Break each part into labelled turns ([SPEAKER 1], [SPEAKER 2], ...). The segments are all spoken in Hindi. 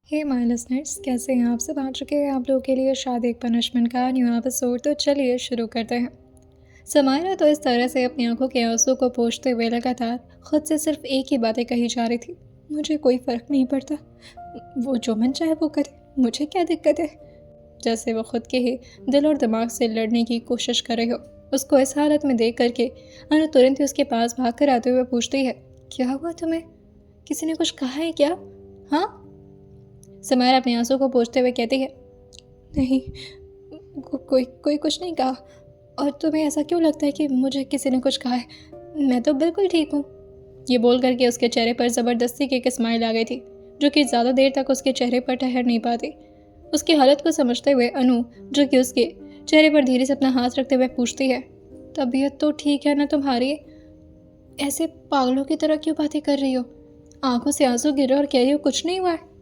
[SPEAKER 1] हे माय लिसनर्स, कैसे हैं आप सब? आ चुके हैं आप लोगों के लिए शायद एक पनिशमेंट का न्यू एपिसोड। तो चलिए शुरू करते हैं। समायरा तो इस तरह से अपनी आंखों के आंसू को पोंछते हुए लगातार खुद से सिर्फ एक ही बातें कही जा रही थी। मुझे कोई फ़र्क नहीं पड़ता, वो जो मन चाहे वो करे, मुझे क्या दिक्कत है। जैसे वो खुद के ही दिल और दिमाग से लड़ने की कोशिश कर रही हो। उसको इस हालत में देख करके अनु तुरंत ही उसके पास भाग कर आते हुए पूछती है, क्या हुआ तुम्हें? किसी ने कुछ कहा है क्या? हाँ। समायरा अपने आंसू को पोंछते हुए कहती है, नहीं, कोई कोई कुछ नहीं कहा। और तुम्हें ऐसा क्यों लगता है कि मुझे किसी ने कुछ कहा है? मैं तो बिल्कुल ठीक हूँ। ये बोल करके उसके चेहरे पर ज़बरदस्ती की एक स्माइल आ गई थी, जो कि ज़्यादा देर तक उसके चेहरे पर ठहर नहीं पाती। उसकी हालत को समझते हुए अनु, जो कि उसके चेहरे पर धीरे से अपना हाथ रखते हुए पूछती है, तबीयत तो ठीक है ना तुम्हारी? ऐसे पागलों की तरह क्यों बातें कर रही हो? आंखों से आंसू गिर रहे और कह रही हो कुछ नहीं हुआ है।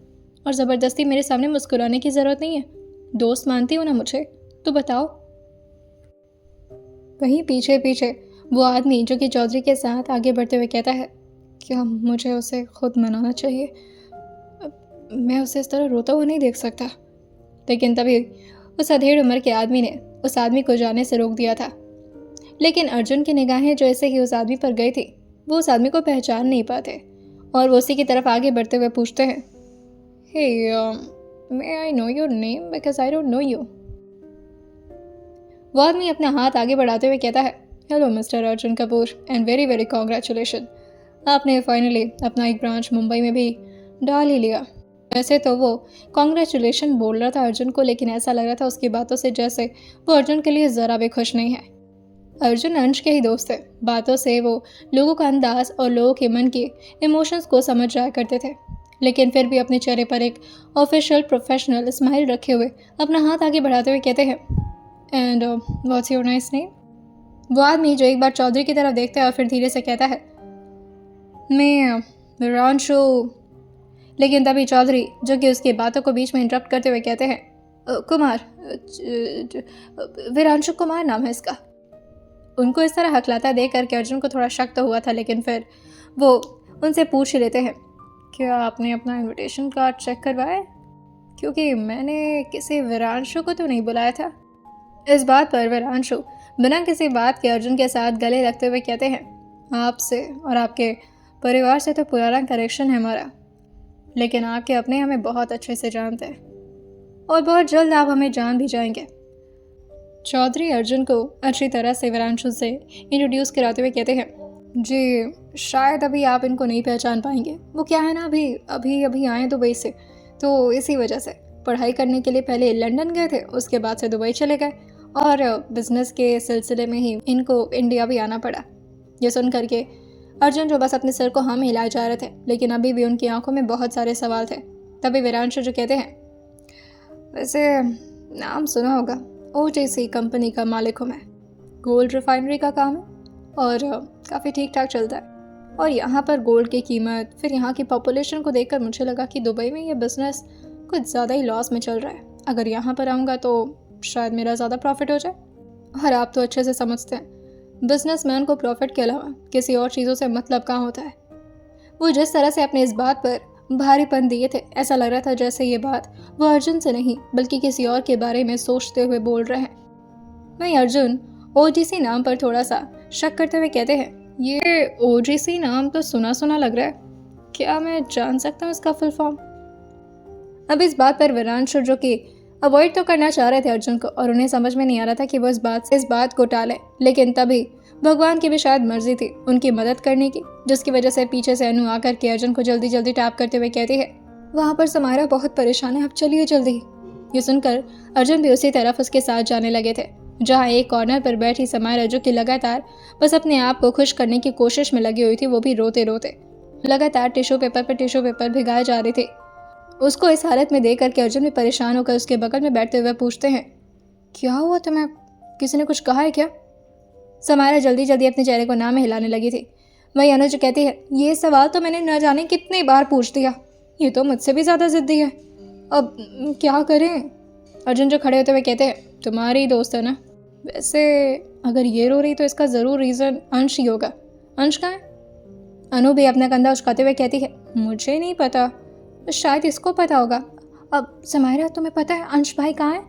[SPEAKER 1] और ज़बरदस्ती मेरे सामने मुस्कुराने की ज़रूरत नहीं है। दोस्त मानती हो ना मुझे, तो बताओ। वहीं पीछे पीछे वो आदमी, जो कि चौधरी के साथ आगे बढ़ते हुए कहता है, क्या मुझे उसे खुद मनाना चाहिए? मैं उसे इस तरह रोता हुआ नहीं देख सकता। लेकिन तभी उस अधेड़ उम्र के आदमी ने उस आदमी को जाने से रोक दिया था। लेकिन अर्जुन की निगाहें जैसे ही उस आदमी पर गई थी, वो उस आदमी को पहचान नहीं पाते और वो उसी की तरफ आगे बढ़ते हुए पूछते हैं, Hey, may I know your name because I don't know you? वो आदमी अपना हाथ आगे बढ़ाते हुए कहता है, hello mister Arjun Kapoor and very very congratulation. आपने फाइनली अपना एक ब्रांच मुंबई में भी डाल ही लिया। वैसे तो वो कॉन्ग्रेचुलेशन बोल रहा था अर्जुन को, लेकिन ऐसा लग रहा था उसकी बातों से जैसे वो अर्जुन के लिए ज़रा भी खुश नहीं है। अर्जुन अंश के ही दोस्त है। बातों से वो लोगों का अंदाज और लोगों के मन के इमोशंस को समझ जाया करते थे, लेकिन फिर भी अपने चेहरे पर एक ऑफिशियल प्रोफेशनल स्माइल रखे हुए अपना हाथ आगे बढ़ाते हुए कहते हैं, and what's your nice name? वो आदमी, जो एक बार चौधरी की तरफ देखता है और फिर धीरे से कहता है, मैं विरांशु। लेकिन तभी चौधरी, जो कि उसकी बातों को बीच में इंटरप्ट करते हुए कहते हैं, कुमार, विरांशु कुमार नाम है इसका। उनको इस तरह हकलाता देख करके अर्जुन को थोड़ा शक तो हुआ था, लेकिन फिर वो उनसे पूछ ही लेते हैं, क्या आपने अपना इनविटेशन कार्ड चेक करवाया? क्योंकि मैंने किसी विरांशु को तो नहीं बुलाया था। इस बात पर विरांशु बिना किसी बात के अर्जुन के साथ गले लगते हुए कहते हैं, आपसे और आपके परिवार से तो पुराना कनेक्शन है हमारा, लेकिन आपके अपने हमें बहुत अच्छे से जानते हैं और बहुत जल्द आप हमें जान भी जाएंगे। चौधरी अर्जुन को अच्छी तरह से विरांशु से इंट्रोड्यूस कराते हुए कहते हैं, जी शायद अभी आप इनको नहीं पहचान पाएंगे। वो क्या है ना, अभी अभी आए दुबई से, तो इसी वजह से पढ़ाई करने के लिए पहले लंदन गए थे, उसके बाद से दुबई चले गए और बिजनेस के सिलसिले में ही इनको इंडिया भी आना पड़ा। ये सुन करके अर्जुन, जो बस अपने सिर को हम हिलाए जा रहे थे, लेकिन अभी भी उनकी आंखों में बहुत सारे सवाल थे। तभी विरांशु जो कहते हैं, वैसे नाम सुना होगा, OJC कंपनी का मालिक हूँ मैं। गोल्ड रिफाइनरी का काम है और काफ़ी ठीक ठाक चलता है। और यहाँ पर गोल्ड की कीमत, फिर यहाँ की पॉपुलेशन को देखकर मुझे लगा कि दुबई में ये बिज़नेस कुछ ज़्यादा ही लॉस में चल रहा है। अगर यहाँ पर आऊँगा तो शायद मेरा ज़्यादा प्रॉफिट हो जाए। और आप तो अच्छे से समझते हैं, बिजनेसमैन को प्रॉफिट के अलावा किसी और चीज़ों से मतलब कहाँ होता है। वो जिस तरह से अपने इस बात पर भारीपन दिए थे, ऐसा लग रहा था जैसे ये बात वो अर्जुन से नहीं बल्कि किसी और के बारे में सोचते हुए बोल रहे हैं। वहीं अर्जुन OGC नाम पर थोड़ा सा शक करते हुए कहते हैं, ये OGC नाम तो सुना सुना लग रहा है, क्या मैं जान सकता हूँ इसका फुल फॉर्म? अब इस बात पर विरांशु, जो कि अवॉइड तो करना चाह रहे थे अर्जुन को, और उन्हें समझ में नहीं आ रहा था कि वो इस बात को टालें, लेकिन तभी भगवान की भी शायद मर्जी थी उनकी मदद करने की, जिसकी वजह से पीछे से अनु आकर के अर्जुन को जल्दी जल्दी टैप करते हुए कहती है, वहाँ पर समायरा बहुत परेशान है, आप चलिए जल्दी। ये सुनकर अर्जुन भी उसी तरफ उसके साथ जाने लगे थे, जहाँ एक कॉर्नर पर बैठी समायरा, जो कि लगातार बस अपने आप को खुश करने की कोशिश में लगी हुई थी, वो भी रोते रोते लगातार टिश्यू पेपर पर टिश्यू पेपर भिगाए जा रही थी। उसको इस हालत में देख करके अर्जुन भी परेशान होकर उसके बगल में बैठते हुए पूछते हैं, क्या हुआ तुम्हें? किसी ने कुछ कहा है क्या? समायरा जल्दी जल्दी अपने चेहरे को नाम हिलाने लगी थी। वही अनुज कहती है, ये सवाल तो मैंने न जाने कितनी बार पूछ दिया, ये तो मुझसे भी ज़्यादा जिद्दी है, अब क्या करें? अर्जुन जो खड़े होते हुए कहते हैं, तुम्हारी दोस्त है ना, वैसे अगर ये रो रही तो इसका ज़रूर रीज़न अंश ही होगा। अंश कहाँ है? अनु भी अपना कंधा उचकाते हुए कहती है, मुझे नहीं पता, शायद इसको पता होगा। अब समायरा, तुम्हें पता है अंश भाई कहाँ है?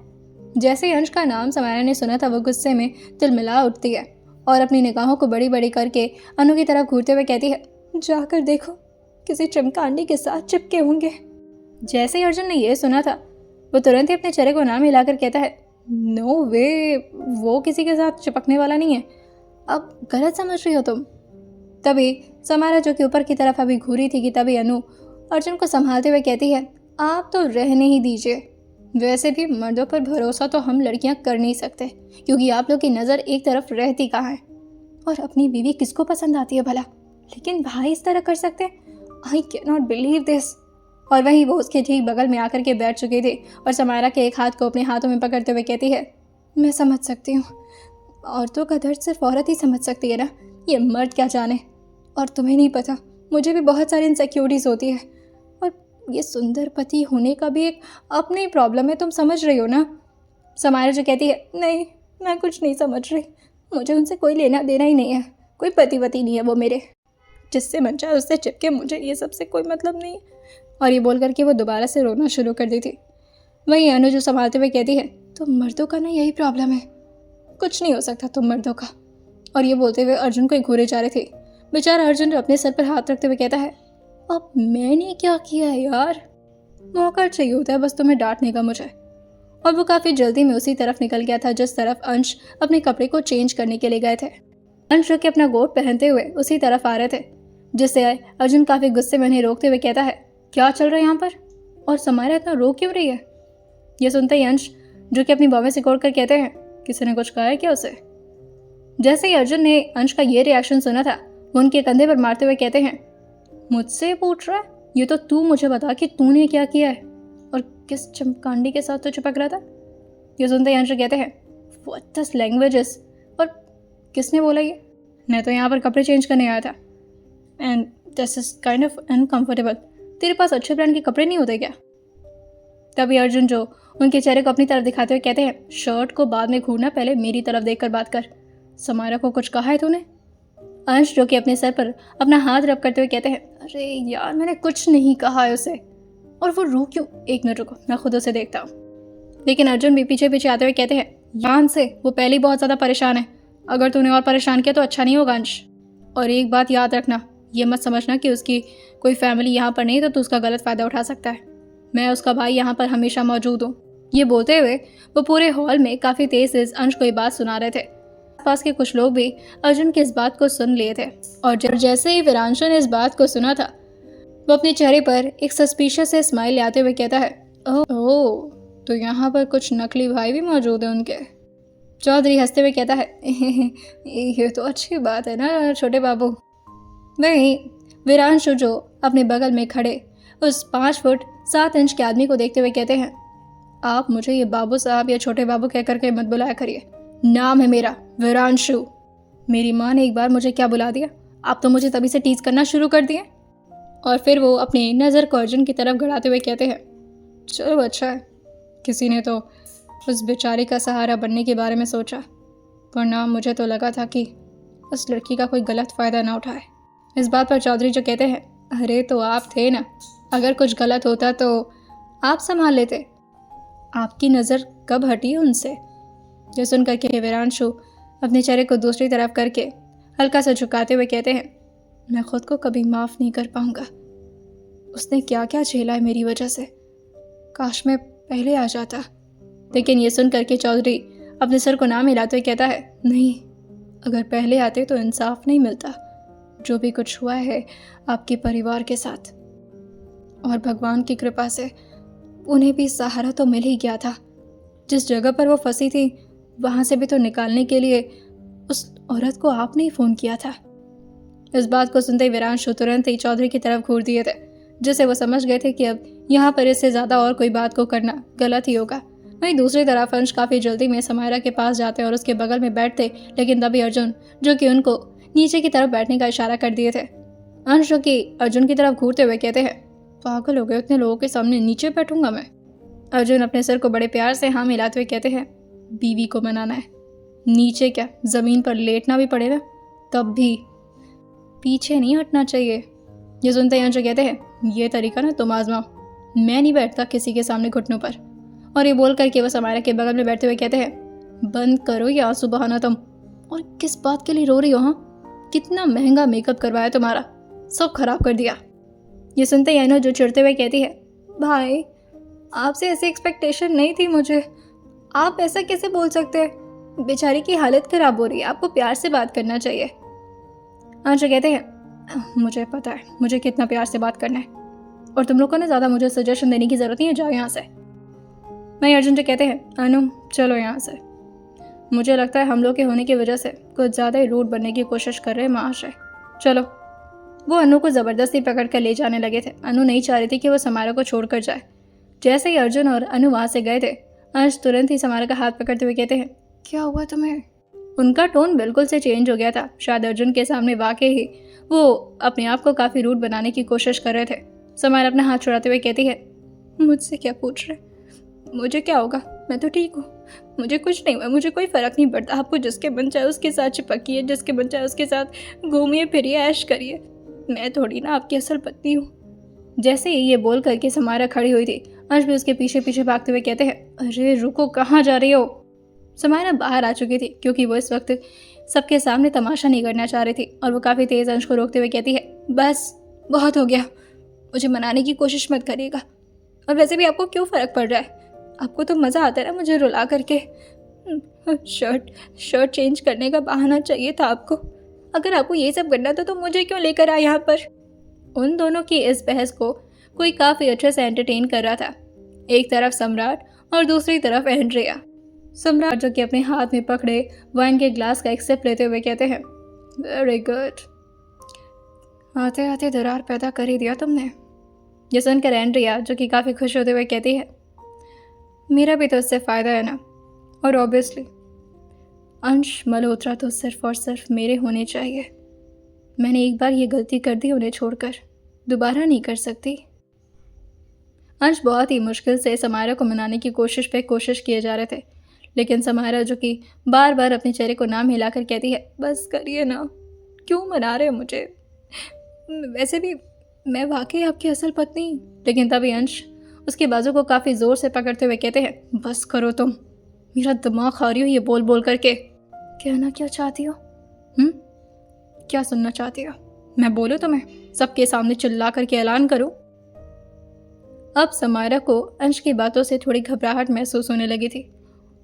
[SPEAKER 1] जैसे ही अंश का नाम समायरा ने सुना था वो गुस्से में तिलमिला उठती है और अपनी निगाहों को बड़ी बड़ी करके अनु की तरफ घूरते हुए कहती है, जाकर देखो, किसी चमकांडी के साथ चिपके होंगे। जैसे ही अर्जुन ने यह सुना था वो तुरंत ही अपने चेहरे को नाम हिलाकर कहता है, नो वे, वो किसी के साथ चिपकने वाला नहीं है, अब गलत समझ रही हो तुम। तभी समायरा जो कि ऊपर की तरफ अभी घूरी थी कि तभी अनु अर्जुन को संभालते हुए कहती है, आप तो रहने ही दीजिए, वैसे भी मर्दों पर भरोसा तो हम लड़कियां कर नहीं सकते, क्योंकि आप लोग की नज़र एक तरफ रहती कहाँ है, और अपनी बीवी किसको पसंद आती है भला, लेकिन भाई इस तरह कर सकते? I can not believe this. और वहीं वो उसके ठीक बगल में आकर के बैठ चुके थे और समायरा के एक हाथ को अपने हाथों में पकड़ते हुए कहती है, मैं समझ सकती हूँ, औरतों का दर्द सिर्फ औरत ही समझ सकती है ना, ये मर्द क्या जाने। और तुम्हें नहीं पता, मुझे भी बहुत सारी इनसिक्योरिटीज़ होती है, और ये सुंदर पति होने का भी एक अपनी प्रॉब्लम है, तुम समझ रही हो ना। समायरा जो कहती है, नहीं, मैं कुछ नहीं समझ रही, मुझे उनसे कोई लेना देना ही नहीं है, कोई पति नहीं है वो मेरे, जिससे मन चाहे उससे चिपके, मुझे ये सबसे कोई मतलब नहीं है। और ये बोल करके वो दोबारा से रोना शुरू कर दी थी। वहीं अनु जो संभालते हुए कहती है, तो मर्दों का ना यही प्रॉब्लम है, कुछ नहीं हो सकता तुम मर्दों का। और ये बोलते हुए अर्जुन को घूरे जा रहे थे। बेचारा अर्जुन अपने सर पर हाथ रखते हुए कहता है, अब मैंने क्या किया है यार, मौका चाहिए होता है बस तुम्हें डांटने का मुझे। और वो काफ़ी जल्दी में उसी तरफ निकल गया था जिस तरफ अंश अपने कपड़े को चेंज करने के लिए गए थे। अंश जो कि अपना कोट पहनते हुए उसी तरफ आ रहे थे, जिससे अर्जुन काफ़ी गुस्से में उन्हें रोकते हुए कहता है, क्या चल रहा है यहाँ पर, और समायरा इतना रो क्यों रही है? यह सुनते ही अंश जो कि अपनी बाहें सिकोड़ कर कहते हैं, किसी ने कुछ कहा है क्या उसे? जैसे ही अर्जुन ने अंश का ये रिएक्शन सुना था वो उनके कंधे पर मारते हुए कहते हैं, मुझसे पूछ रहा है, ये तो तू मुझे बता कि तूने क्या किया है और किस चमकांडी के साथ तो चिपक रहा था। ये सुनते ही अंश कहते हैं, व्हाट दिस लैंग्वेजेस, और किसने बोला ये? मैं तो यहाँ पर कपड़े चेंज करने आया था, and this is kind of uncomfortable. तेरे पास अच्छे ब्रांड के कपड़े नहीं होते क्या? तभी अर्जुन जो उनके चेहरे को अपनी तरफ दिखाते हुए कहते हैं, शर्ट को बाद में घूरना, पहले मेरी तरफ देखकर बात कर। समायरा को कुछ कहा है तूने? अंश जो कि अपने सर पर अपना हाथ रब करते हुए कहते हैं, अरे यार मैंने कुछ नहीं कहा है उसे, और वो रो क्यों? एक मिनट रुको, मैं खुद उसे देखता हूँ। लेकिन अर्जुन भी पीछे पीछे आते हुए कहते हैं, यान से वो पहले ही बहुत ज़्यादा परेशान है, अगर तूने और परेशान किया तो अच्छा नहीं होगा अंश। और एक बात याद रखना, ये मत समझना कि उसकी कोई फैमिली यहाँ पर नहीं तो तू उसका गलत फ़ायदा उठा सकता है, मैं उसका भाई यहाँ पर हमेशा मौजूद हूँ। ये बोलते हुए वो पूरे हॉल में काफ़ी तेज अंश को ये बात सुना रहे थे। पास के कुछ लोग भी अर्जुन की इस बात को सुन लिए थे, और जैसे ही वीरांशु ने इस बात को सुना था वो अपने चेहरे पर एक सस्पिशियस से स्माइल आते हुए कहता है, ओह, तो यहाँ पर कुछ नकली भाई भी मौजूद है उनके। चौधरी हंसते हुए कहता है, ये तो अच्छी बात है ना छोटे बाबू। वहीं वीरांशु जो अपने बगल में खड़े उस 5 फुट 7 इंच के आदमी को देखते हुए कहते हैं, आप मुझे ये बाबू साहब या छोटे बाबू कह करके मत बुलाया करिए, नाम है मेरा वीरांशु। मेरी माँ ने एक बार मुझे क्या बुला दिया, आप तो मुझे तभी से टीज करना शुरू कर दिए। और फिर वो अपनी नज़र को अर्जुन की तरफ गड़ाते हुए कहते हैं, चलो अच्छा है, किसी ने तो उस बेचारे का सहारा बनने के बारे में सोचा, वरना मुझे तो लगा था कि उस लड़की का कोई गलत फ़ायदा ना उठाए। इस बात पर चौधरी जो कहते हैं, अरे तो आप थे ना, अगर कुछ गलत होता तो आप संभाल लेते, आपकी नज़र कब हटी उनसे? जो सुनकर के वीरांशु अपने चेहरे को दूसरी तरफ करके हल्का सा झुकाते हुए कहते हैं, मैं खुद को कभी माफ़ नहीं कर पाऊंगा, उसने क्या क्या झेला है मेरी वजह से, काश मैं पहले आ जाता। लेकिन ये सुन करके चौधरी अपने सर को नाम हिलाते हुए कहता है, नहीं, अगर पहले आते तो इंसाफ नहीं मिलता, जो भी कुछ हुआ है आपके परिवार के साथ, और भगवान की कृपा से उन्हें भी सहारा तो मिल ही गया था। जिस जगह पर वो फंसी थी वहाँ से भी तो निकालने के लिए उस औरत को आपने ही फ़ोन किया था। इस बात को सुनते ही वीरांशु तुरंत ही चौधरी की तरफ घूर दिए थे, जिससे वो समझ गए थे कि अब यहाँ पर इससे ज़्यादा और कोई बात को करना गलत ही होगा। वहीं दूसरी तरफ अंश काफ़ी जल्दी में समायरा के पास जाते और उसके बगल में बैठते, लेकिन तभी अर्जुन जो कि उनको नीचे की तरफ बैठने का इशारा कर दिए थे। अंश जो कि अर्जुन की तरफ घूरते हुए कहते हैं, पागल हो गए, उतने लोगों के सामने नीचे बैठूंगा मैं? अर्जुन अपने सर को बड़े प्यार से हाँ मिलाते हुए कहते हैं, बीवी को मनाना है, नीचे क्या ज़मीन पर लेटना भी पड़ेगा, तब भी पीछे नहीं हटना चाहिए। ये सुनते हैं जो कहते हैं, ये तरीका ना तुम आजमाओ, मैं नहीं बैठता किसी के सामने घुटनों पर। और ये बोल करके वो समायरा के बगल में बैठते हुए कहते हैं, बंद करो ये आंसू बहाना तुम। और किस बात के लिए रो रही हो? हाँ, कितना महंगा मेकअप करवाया तुम्हारा, सब खराब कर दिया। ये सुनते ही अनु जो चिढ़ते हुए कहती है, भाई आपसे ऐसी एक्सपेक्टेशन नहीं थी मुझे, आप ऐसा कैसे बोल सकते हैं? बेचारी की हालत खराब हो रही है, आपको प्यार से बात करना चाहिए। अंशु कहते हैं, मुझे पता है मुझे कितना प्यार से बात करना है, और तुम लोगों ने ज़्यादा मुझे सजेशन देने की ज़रूरत नहीं है, जाओ यहाँ से। मैं अर्जुन से कहते हैं, अनु चलो यहाँ से। मुझे लगता है हम लोग के होने की वजह से कुछ ज़्यादा ही रूड बनने की कोशिश कर रहे हैं महाशय, चलो। वो अनु को ज़बरदस्ती पकड़ कर ले जाने लगे थे। अनु नहीं चाह रही थी कि वो समायरा को छोड़कर जाए। जैसे ही अर्जुन और अनु वहाँ से गए थे, अंश तुरंत ही समायरा का हाथ पकड़ते हुए कहते हैं, क्या हुआ तुम्हें? उनका टोन बिल्कुल से चेंज हो गया था। शायद अर्जुन के सामने वाकई ही वो अपने आप को काफ़ी रूड बनाने की कोशिश कर रहे थे। समायरा अपना हाथ छुड़ाते हुए कहती है, मुझसे क्या पूछ रहे? मुझे क्या होगा, मैं तो ठीक हूँ, मुझे कुछ नहीं हुआ, मुझे कोई फ़र्क नहीं पड़ता। आपको जिसके मन चाहे उसके साथ चिपकिए, जिसके मन चाहे उसके साथ घूमिए फिरिए, ऐश करिए, मैं थोड़ी ना आपकी असल पत्नी हूँ। जैसे ही ये बोल करके समायरा खड़ी हुई थी, अंश भी उसके पीछे पीछे भागते हुए कहते हैं, अरे रुको, कहाँ जा रही हो? समायरा बाहर आ चुकी थी क्योंकि वो इस वक्त सबके सामने तमाशा नहीं करना चाह रही थी, और वो काफ़ी तेज़ अंश को रोकते हुए कहती है, बस बहुत हो गया, मुझे मनाने की कोशिश मत करिएगा। और वैसे भी आपको क्यों फ़र्क पड़ रहा है? आपको तो मज़ा आता है ना मुझे रुला करके। शर्ट चेंज करने का बहाना चाहिए था आपको। अगर आपको ये सब करना था तो मुझे क्यों लेकर आए यहाँ पर? उन दोनों की इस बहस को कोई काफ़ी अच्छे से एंटरटेन कर रहा था। एक तरफ सम्राट और दूसरी तरफ एंड्रिया। सम्राट जो कि अपने हाथ में पकड़े वाइन के ग्लास का एक सिप लेते हुए कहते हैं, वेरी गुड, आते आते दरार पैदा कर ही दिया तुमने। ये सुनकर एंड्रिया जो कि काफ़ी खुश होते हुए कहती है, मेरा भी तो इससे फ़ायदा है ना, और ऑब्वियसली अंश मल्होत्रा तो सिर्फ और सिर्फ मेरे होने चाहिए। मैंने एक बार ये गलती कर दी, उन्हें छोड़कर दोबारा नहीं कर सकती। अंश बहुत ही मुश्किल से समायरा को मनाने की कोशिश किए जा रहे थे, लेकिन समायरा जो कि बार बार अपने चेहरे को नाम हिलाकर कहती है, बस करिए ना, क्यों मना रहे हो मुझे? वैसे भी मैं वाकई आपकी असल पत्नी। लेकिन तभी अंश उसके बाजू को काफ़ी ज़ोर से पकड़ते हुए कहते हैं, बस करो तुम, मेरा दिमाग खा रही हो ये बोल बोल करके। कहना क्या चाहती हो? क्या सुनना चाहती हो? मैं बोलूँ तुम्हें, सबके सामने चिल्ला करके ऐलान करूँ? अब समायरा को अंश की बातों से थोड़ी घबराहट महसूस होने लगी थी,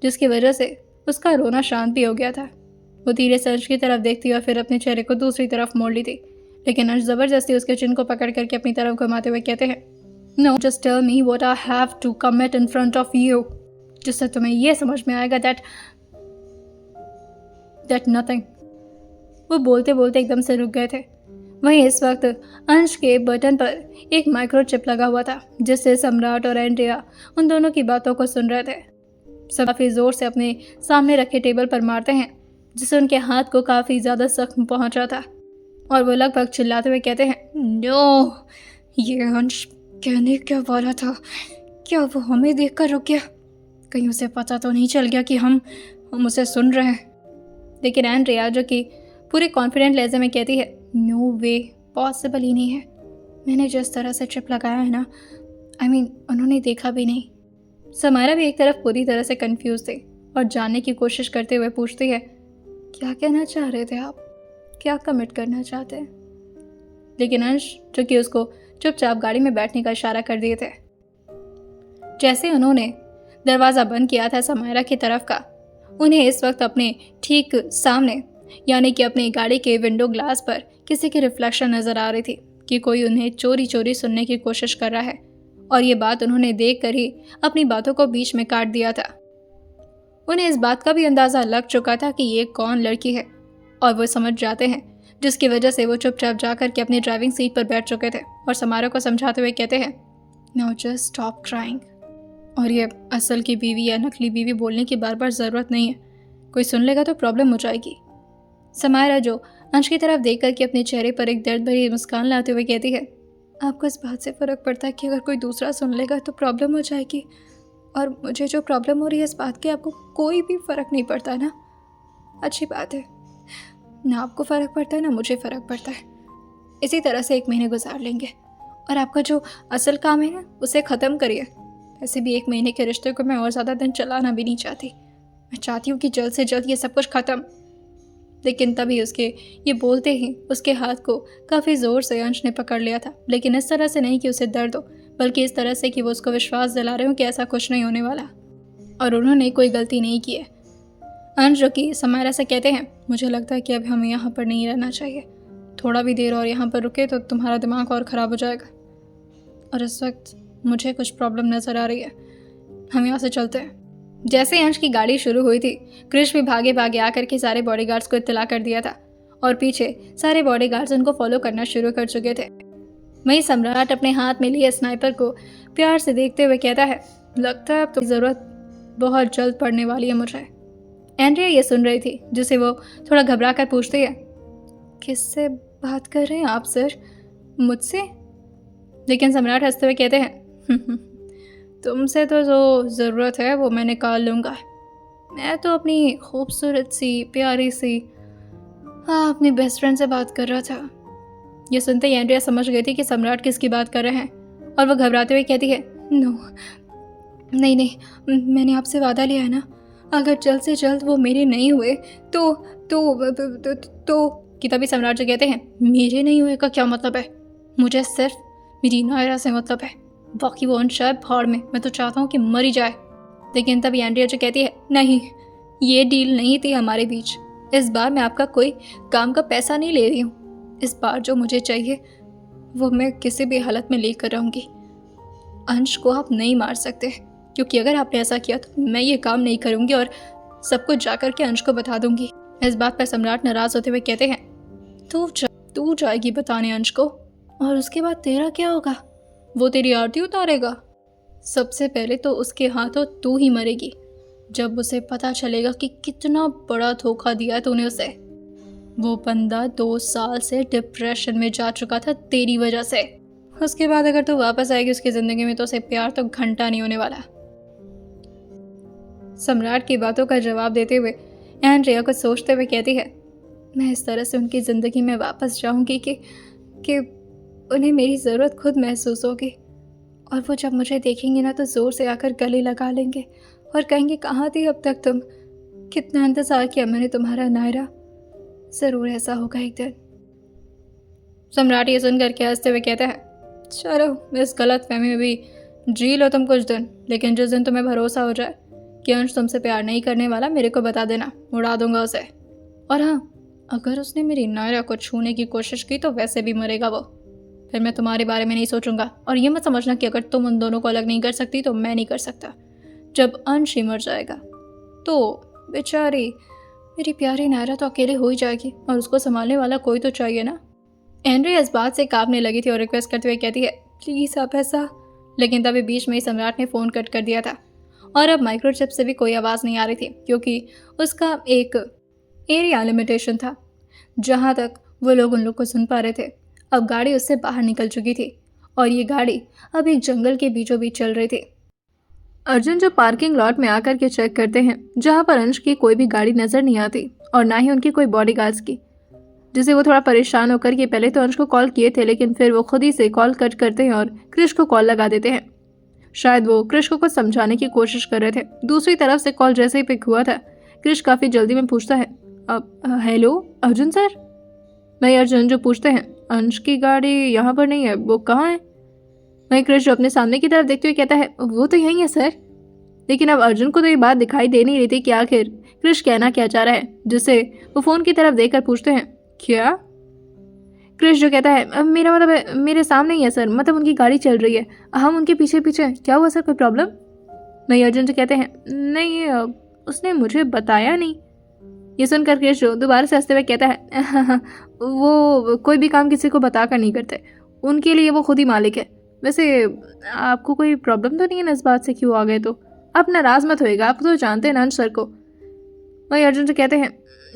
[SPEAKER 1] जिसकी वजह से उसका रोना शांत भी हो गया था। वो धीरे से अंश की तरफ देखती हुई फिर अपने चेहरे को दूसरी तरफ मोड़ ली थी, लेकिन अंश ज़बरदस्ती उसके चिन को पकड़ करके अपनी तरफ घुमाते हुए कहते हैं, no, just tell me what I have to commit in front of you, जिससे तुम्हें यह समझ में आएगा दैट नथिंग। वो बोलते बोलते एकदम से रुक गए थे। वहीं इस वक्त अंश के बटन पर एक माइक्रोचिप लगा हुआ था, जिससे सम्राट और एंड्रिया उन दोनों की बातों को सुन रहे थे। सब काफ़ी ज़ोर से अपने सामने रखे टेबल पर मारते हैं, जिससे उनके हाथ को काफ़ी ज़्यादा जख्म पहुंचा था, और वो लगभग चिल्लाते हुए कहते हैं, नो, ये अंश कहने क्या वाला था, क्या वो हमें देखकर रुक गया? कहीं उसे पता तो नहीं चल गया कि हम उसे सुन रहे हैं? लेकिन एंड्रिया जो कि पूरे कॉन्फिडेंट लहजे में कहती है, नो वे, पॉसिबल ही नहीं है। मैंने जिस तरह से चिप लगाया है ना, उन्होंने देखा भी नहीं। समायरा भी एक तरफ पूरी तरह से कंफ्यूज थी और जानने की कोशिश करते हुए पूछती है, क्या कहना चाह रहे थे आप? क्या कमिट करना चाहते हैं? लेकिन अंश जो कि उसको चुपचाप गाड़ी में बैठने का इशारा कर दिए थे। जैसे उन्होंने दरवाज़ा बंद किया था समायरा की तरफ का, उन्हें इस वक्त अपने ठीक सामने यानी कि अपनी गाड़ी के विंडो ग्लास पर किसी की रिफ्लेक्शन नज़र आ रही थी कि कोई उन्हें चोरी चोरी सुनने की कोशिश कर रहा है, और ये बात उन्होंने देख कर ही अपनी बातों को बीच में काट दिया था। उन्हें इस बात का भी अंदाज़ा लग चुका था कि ये कौन लड़की है, और वो समझ जाते हैं, जिसकी वजह से वो चुपचाप जाकर के अपनी ड्राइविंग सीट पर बैठ चुके थे और समायरा को समझाते हुए कहते हैं, नो, जस्ट स्टॉप क्राइंग। और ये असल की बीवी या नकली बीवी बोलने की बार बार ज़रूरत नहीं है, कोई सुन लेगा तो प्रॉब्लम हो जाएगी। समायरा जो अंश की तरफ देख कर के अपने चेहरे पर एक दर्द भरी मुस्कान लाते हुए कहती है, आपको इस बात से फ़र्क पड़ता है कि अगर कोई दूसरा सुन लेगा तो प्रॉब्लम हो जाएगी, और मुझे जो प्रॉब्लम हो रही है इस बात की आपको कोई भी फ़र्क नहीं पड़ता ना? अच्छी बात है, ना आपको फ़र्क पड़ता है ना मुझे फ़र्क पड़ता है। इसी तरह से 1 महीने गुजार लेंगे, और आपका जो असल काम है ना उसे ख़त्म करिए। ऐसे भी 1 महीने के रिश्ते को मैं और ज़्यादा दिन चलाना भी नहीं चाहती। मैं चाहती हूँ कि जल्द से जल्द ये सब कुछ ख़त्म। लेकिन तभी उसके ये बोलते ही उसके हाथ को काफ़ी ज़ोर से अंश ने पकड़ लिया था, लेकिन इस तरह से नहीं कि उसे दर्द हो, बल्कि इस तरह से कि वो उसको विश्वास दिला रहे हो कि ऐसा कुछ नहीं होने वाला और उन्होंने कोई गलती नहीं की है। अंश जो कि समायरा से कहते हैं, मुझे लगता है कि अब हमें यहाँ पर नहीं रहना चाहिए। थोड़ा भी देर और यहाँ पर रुके तो तुम्हारा दिमाग और ख़राब हो जाएगा, और इस वक्त मुझे कुछ प्रॉब्लम नज़र आ रही है। हम यहाँ से चलते हैं। जैसे अंश की गाड़ी शुरू हुई थी, क्रिश भी भागे भागे आकर के सारे बॉडीगार्ड्स को इत्तला कर दिया था और पीछे सारे बॉडीगार्ड्स उनको फॉलो करना शुरू कर चुके थे। वहीं सम्राट अपने हाथ में लिए स्नाइपर को प्यार से देखते हुए कहता है, लगता है अब तो ज़रूरत बहुत जल्द पड़ने वाली है मुझे। एंड्रिया ये सुन रही थी, जिसे वो थोड़ा घबरा कर पूछती है, किससे बात कर रहे हैं आप सर? मुझसे? लेकिन सम्राट हंसते हुए कहते हैं, तुमसे तो जो ज़रूरत है वो मैं निकाल लूँगा। मैं तो अपनी खूबसूरत सी प्यारी सी अपनी बेस्ट फ्रेंड से बात कर रहा था। ये सुनते ही एंड्रिया समझ गई थी कि सम्राट किसकी बात कर रहे हैं और वो घबराते हुए कहती है, नो नहीं, मैंने आपसे वादा लिया है ना, अगर जल्द से जल्द वो मेरे नहीं हुए तो कि तभी सम्राट जो कहते हैं, मेरे नहीं हुए का क्या मतलब है? मुझे सिर्फ मेरी नायरा से मतलब है, बाकी वो अंश है भाड़ में, मैं तो चाहता हूँ कि मर ही जाए। लेकिन तभी एंड्रिया जो कहती है, नहीं, ये डील नहीं थी हमारे बीच। इस बार मैं आपका कोई काम का पैसा नहीं ले रही हूँ। इस बार जो मुझे चाहिए वो मैं किसी भी हालत में लेकर रहूँगी। अंश को आप नहीं मार सकते, क्योंकि अगर आपने ऐसा किया तो मैं ये काम नहीं करूँगी और सब कुछ जाकर के अंश को बता दूँगी। इस बात पर सम्राट नाराज़ होते हुए कहते हैं, तू जाएगी बताने अंश को, और उसके बाद तेरा क्या होगा? वो तेरी आरती उतारेगा। सबसे पहले तो उसके हाथों तू ही मरेगी, जब उसे पता चलेगा कि कितना बड़ा धोखा दिया तूने उसे। वो बंदा 2 साल से डिप्रेशन में जा चुका था तेरी वजह से। उसके बाद अगर तू वापस आएगी उसकी ज़िंदगी में तो उसे प्यार तो घंटा नहीं होने वाला। सम्राट की बातों का जवाब देते हुए एंड्रिया को सोचते हुए कहती है, मैं इस तरह से उनकी ज़िंदगी में वापस जाऊंगी कि उन्हें मेरी ज़रूरत खुद महसूस होगी, और वो जब मुझे देखेंगे ना तो ज़ोर से आकर गले लगा लेंगे और कहेंगे, कहाँ थी अब तक तुम? कितना इंतज़ार किया मैंने तुम्हारा नायरा। ज़रूर ऐसा होगा एक दिन। सम्राट ये सुन करके हंसते हुए कहता है, चलो इस गलत फहमी में भी जी लो तुम कुछ दिन, लेकिन जिस दिन तुम्हें भरोसा हो जाए कि अंश तुमसे प्यार नहीं करने वाला, मेरे को बता देना, उड़ा दूंगा उसे। और हाँ, अगर उसने मेरी नायरा को छूने की कोशिश की तो वैसे भी मरेगा वो। फिर मैं तुम्हारे बारे में नहीं सोचूंगा, और ये मत समझना कि अगर तुम उन दोनों को अलग नहीं कर सकती तो मैं नहीं कर सकता। जब अंश ही मर जाएगा तो बेचारी मेरी प्यारी नायरा तो अकेले हो ही जाएगी, और उसको संभालने वाला कोई तो चाहिए ना। एंड्रिया इस बात से कांपने लगी थी और रिक्वेस्ट करते हुए कहती है, प्लीज़ आप ऐसा। लेकिन तभी बीच में ही सम्राट ने फ़ोन कट कर दिया था और अब माइक्रोचिप से भी कोई आवाज़ नहीं आ रही थी, क्योंकि उसका एक एरिया लिमिटेशन था जहाँ तक वो लोग उन लोग को सुन पा रहे थे। अब गाड़ी उससे बाहर निकल चुकी थी और ये गाड़ी अब एक जंगल के बीचों बीच चल रही थी। अर्जुन जो पार्किंग लॉट में आकर के चेक करते हैं, जहाँ पर अंश की कोई भी गाड़ी नज़र नहीं आती और ना ही उनकी कोई बॉडीगार्ड्स की, जिसे वो थोड़ा परेशान होकर के पहले तो अंश को कॉल किए थे, लेकिन फिर वो खुद ही से कॉल कट करते हैं और क्रिश को कॉल लगा देते हैं। शायद वो क्रिश को कुछ समझाने की कोशिश कर रहे थे। दूसरी तरफ से कॉल जैसे ही पिक हुआ था, क्रिश काफ़ी जल्दी में पूछता है, हेलो अर्जुन सर। भाई अर्जुन जो पूछते हैं, अंश की गाड़ी यहाँ पर नहीं है, वो कहाँ है? वहीं क्रिश जो अपने सामने की तरफ देखते हुए कहता है, वो तो यहीं है सर। लेकिन अब अर्जुन को तो ये बात दिखाई दे नहीं रही थी कि आखिर क्रिश कहना क्या चाह रहा है, जिससे वो फ़ोन की तरफ देखकर पूछते हैं, क्या? क्रिश जो कहता है, अब मेरा मतलब है मेरे सामने ही है सर, मतलब उनकी गाड़ी चल रही है, हम उनके पीछे पीछे हैं। क्या हुआ सर, कोई प्रॉब्लम? नहीं अर्जुन जो कहते हैं, नहीं उसने मुझे बताया नहीं। ये सुनकर क्रिश जो दोबारा से हंसते हुए कहता है, वो कोई भी काम किसी को बताकर नहीं करते, उनके लिए वो खुद ही मालिक है। वैसे आपको कोई प्रॉब्लम तो नहीं है ना इस बात से कि वो आ गए? तो आप नाराज़ मत होएगा, आप तो जानते हैं ना अंश सर को। वही अर्जुन जो कहते हैं,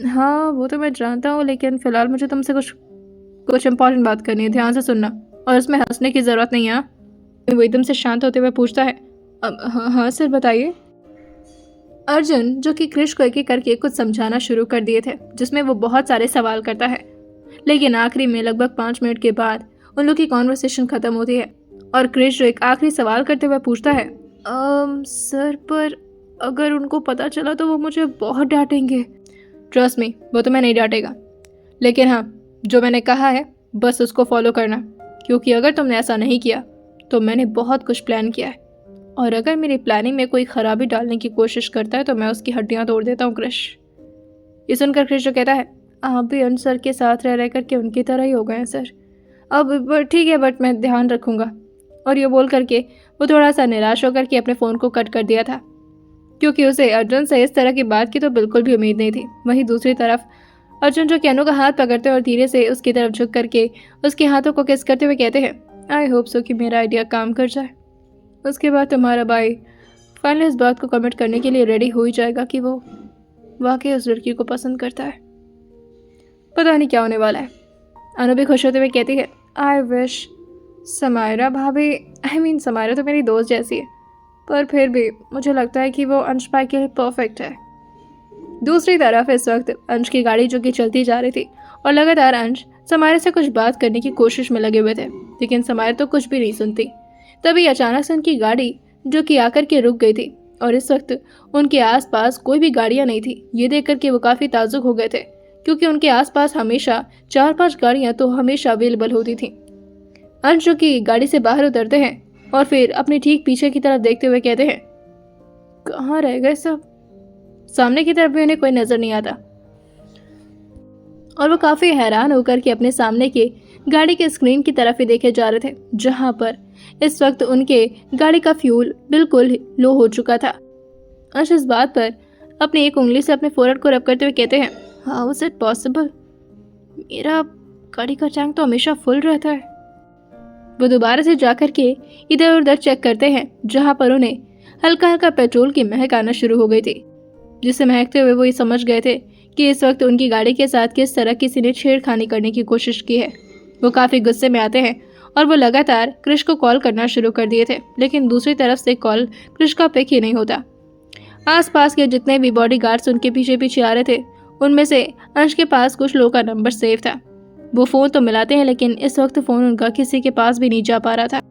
[SPEAKER 1] हाँ वो तो मैं जानता हूँ, लेकिन फ़िलहाल मुझे तुमसे कुछ इंपॉर्टेंट बात करनी है, ध्यान से सुनना, और इसमें हंसने की ज़रूरत नहीं है। वो एकदम से शांत होते हुए पूछता है, हाँ सर बताइए। अर्जुन जो कि क्रिश को एक एक करके कुछ समझाना शुरू कर दिए थे, जिसमें वो बहुत सारे सवाल करता है, लेकिन आखिरी में लगभग 5 मिनट के बाद उन लोग की कॉन्वर्सेशन ख़त्म होती है और क्रिश जो एक आखिरी सवाल करते हुए पूछता है, सर पर अगर उनको पता चला तो वो मुझे बहुत डांटेंगे। ट्रस्ट मी, वो तुम्हें नहीं डांटेगा, लेकिन हाँ, जो मैंने कहा है बस उसको फॉलो करना, क्योंकि अगर तुमने ऐसा नहीं किया तो मैंने बहुत कुछ प्लान किया है, और अगर मेरी प्लानिंग में कोई खराबी डालने की कोशिश करता है तो मैं उसकी हड्डियां तोड़ देता हूँ क्रिश। ये सुनकर क्रिश जो कहता है, आप भी उन सर के साथ रह करके उनकी तरह ही हो गए हैं सर। अब ठीक है, बट मैं ध्यान रखूँगा। और ये बोल करके वो थोड़ा सा निराश होकर के अपने फ़ोन को कट कर दिया था, क्योंकि उसे अर्जुन से इस तरह की बात की तो बिल्कुल भी उम्मीद नहीं थी। वहीं दूसरी तरफ अर्जुन जो केनू का हाथ पकड़ते और धीरे से उसकी तरफ झुक करके उसके हाथों को किस करते हुए कहते हैं, आई होप सो कि मेरा आइडिया काम कर जाए। उसके बाद तुम्हारा भाई फाइनली इस बात को कमिट करने के लिए रेडी हो ही जाएगा कि वो वाकई उस लड़की को पसंद करता है। पता नहीं क्या होने वाला है। अनु भी खुश होते हुए कहती है, आई विश समायरा भाभी, समायरा तो मेरी दोस्त जैसी है, पर फिर भी मुझे लगता है कि वो अंश भाई के लिए परफेक्ट है। दूसरी तरफ इस वक्त अंश की गाड़ी जो कि चलती जा रही थी और लगातार अंश समायरा से कुछ बात करने की कोशिश में लगे हुए थे, लेकिन समायरा तो कुछ भी नहीं सुनती। तभी अचानक से उनकी गाड़ी जो कि आकर के रुक गई थी और इस वक्त उनके आसपास कोई भी गाड़ियां नहीं थी। ये देख करके वो काफ़ी ताज्जुब हो गए थे, क्योंकि उनके आसपास हमेशा 4-5 गाड़ियां तो हमेशा अवेलेबल होती थी। अंश जो कि गाड़ी से बाहर उतरते हैं और फिर अपने ठीक पीछे की तरफ देखते हुए कहते हैं, कहाँ रह गए सब। सामने की तरफ भी उन्हें कोई नजर नहीं आता और वो काफी हैरान होकर के अपने सामने के गाड़ी के स्क्रीन की तरफ ही देखे जा रहे थे, जहां पर इस वक्त उनके गाड़ी का फ्यूल बिल्कुल लो हो चुका था। अंश इस बात पर अपनी एक उंगली से अपने फोrehead को रब करते हुए कहते हैं, हाउ इज इट पॉसिबल, मेरा गाड़ी का टैंक तो हमेशा फुल रहता है। वो दोबारा से जाकर के इधर उधर चेक करते हैं, जहां पर उन्हें हल्का हल्का पेट्रोल की महक आना शुरू हो गई थी, जिसे महकते हुए वो ये समझ गए थे कि इस वक्त उनकी गाड़ी के साथ किस तरह किसी ने छेड़खानी करने की कोशिश की है। वो काफ़ी गुस्से में आते हैं और वो लगातार क्रिश को कॉल करना शुरू कर दिए थे, लेकिन दूसरी तरफ से कॉल क्रिश का पिक ही नहीं होता। आसपास के जितने भी बॉडीगार्ड्स उनके पीछे पीछे आ रहे थे, उनमें से अंश के पास कुछ लोगों का नंबर सेव था। वो फ़ोन तो मिलाते हैं, लेकिन इस वक्त फ़ोन उनका किसी के पास भी नहीं जा पा रहा था।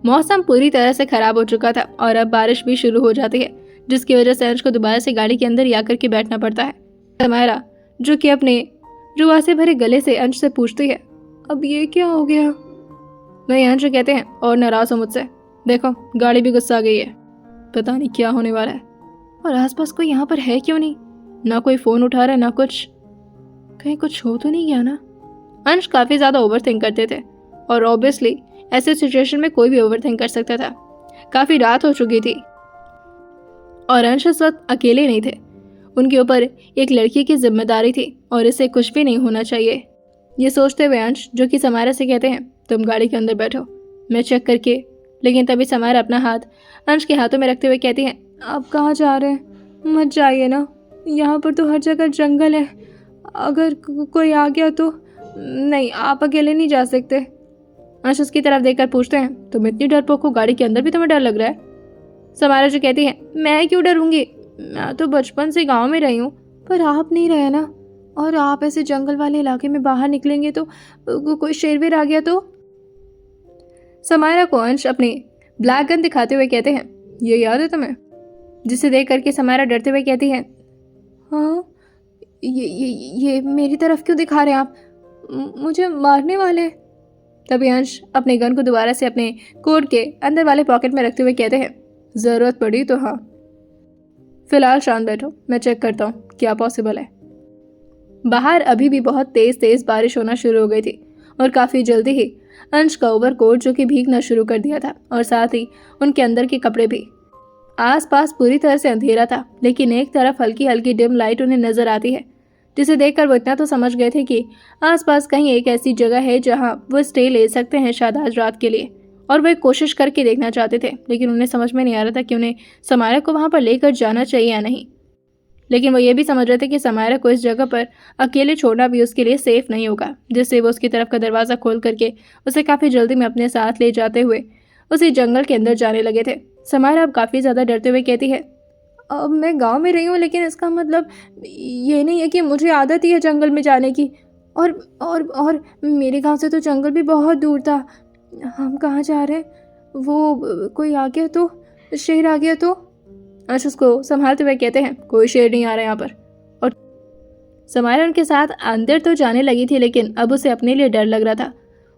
[SPEAKER 1] मौसम पूरी तरह से ख़राब हो चुका था और अब बारिश भी शुरू हो जाती है, जिसकी वजह से अंश को दोबारा से गाड़ी के अंदर ही आकर के बैठना पड़ता है। समायरा जो कि अपने रुआ से भरे गले से अंश से पूछती है, अब ये क्या हो गया। वही अंश कहते हैं, और नाराज़ हो मुझसे, देखो गाड़ी भी गुस्सा आ गई है, पता नहीं क्या होने वाला है, और आसपास कोई यहाँ पर है क्यों नहीं, ना कोई फ़ोन उठा रहा है ना कुछ, कहीं कुछ हो तो नहीं गया ना। अंश काफ़ी ज़्यादा ओवर थिंक करते थे और ऑब्वियसली ऐसे सिचुएशन में कोई भी ओवर थिंक कर सकता था। काफ़ी रात हो चुकी थी और अंश इस वक्त अकेले नहीं थे, उनके ऊपर एक लड़की की जिम्मेदारी थी और इसे कुछ भी नहीं होना चाहिए। ये सोचते हुए अंश जो कि समायरा से कहते हैं, तुम गाड़ी के अंदर बैठो, मैं चेक करके। लेकिन तभी समायरा अपना हाथ अंश के हाथों में रखते हुए कहती हैं, आप कहाँ जा रहे हैं, मत जाइए ना, यहाँ पर तो हर जगह जंगल है, अगर कोई आ गया तो। नहीं, आप अकेले नहीं जा सकते। अंश उसकी तरफ देखकर पूछते हैं, तुम इतनी डरपोक हो, गाड़ी के अंदर भी तुम्हें डर लग रहा है। समायरा जो कहती है, मैं क्यों डरूंगी, मैं तो बचपन से गांव में रही हूँ, पर आप नहीं रहे ना, और आप ऐसे जंगल वाले इलाके में बाहर निकलेंगे तो कोई शेर वेर आ गया तो। समायरा को अंश अपने ब्लैक गन दिखाते हुए कहते हैं, ये याद है तुम्हें, जिसे देख करके समायरा डरते हुए कहती है, हाँ ये मेरी तरफ क्यों दिखा रहे हैं आप, मुझे मारने वाले। तभी अंश अपने गन को दोबारा से अपने कोट के अंदर वाले पॉकेट में रखते हुए कहते हैं, ज़रूरत पड़ी तो हाँ, फिलहाल शांत बैठो, मैं चेक करता हूँ क्या पॉसिबल है। बाहर अभी भी बहुत तेज बारिश होना शुरू हो गई थी और काफ़ी जल्दी ही अंश का ओवरकोट जो कि भीगना शुरू कर दिया था और साथ ही उनके अंदर के कपड़े भी। आसपास पूरी तरह से अंधेरा था, लेकिन एक तरफ हल्की हल्की डिम लाइट उन्हें नजर आती है, जिसे देखकर वो इतना तो समझ गए थे कि आसपास कहीं एक ऐसी जगह है जहां वो स्टे ले सकते हैं शायद आज रात के लिए। और वो एक कोशिश करके देखना चाहते थे, लेकिन उन्हें समझ में नहीं आ रहा था कि उन्हें समायरा को वहां पर लेकर जाना चाहिए या नहीं। लेकिन वो ये भी समझ रहे थे कि समायरा को इस जगह पर अकेले छोड़ना भी उसके लिए सेफ नहीं होगा, जिससे वो उसकी तरफ का दरवाज़ा खोल करके उसे काफ़ी जल्दी में अपने साथ ले जाते हुए उसी जंगल के अंदर जाने लगे थे। समायरा अब काफ़ी ज़्यादा डरते हुए कहती है, अब मैं गांव में रही हूँ, लेकिन इसका मतलब ये नहीं है कि मुझे आदत ही है जंगल में जाने की, और मेरे गांव से तो जंगल भी बहुत दूर था। हम कहाँ जा रहे हैं? वो कोई आ गया तो, शेर आ गया तो? अंश उसको संभालते हुए कहते हैं, कोई शेर नहीं आ रहा यहाँ पर। और समायरा उनके साथ अंदर तो जाने लगी थी, लेकिन अब उसे अपने लिए डर लग रहा था।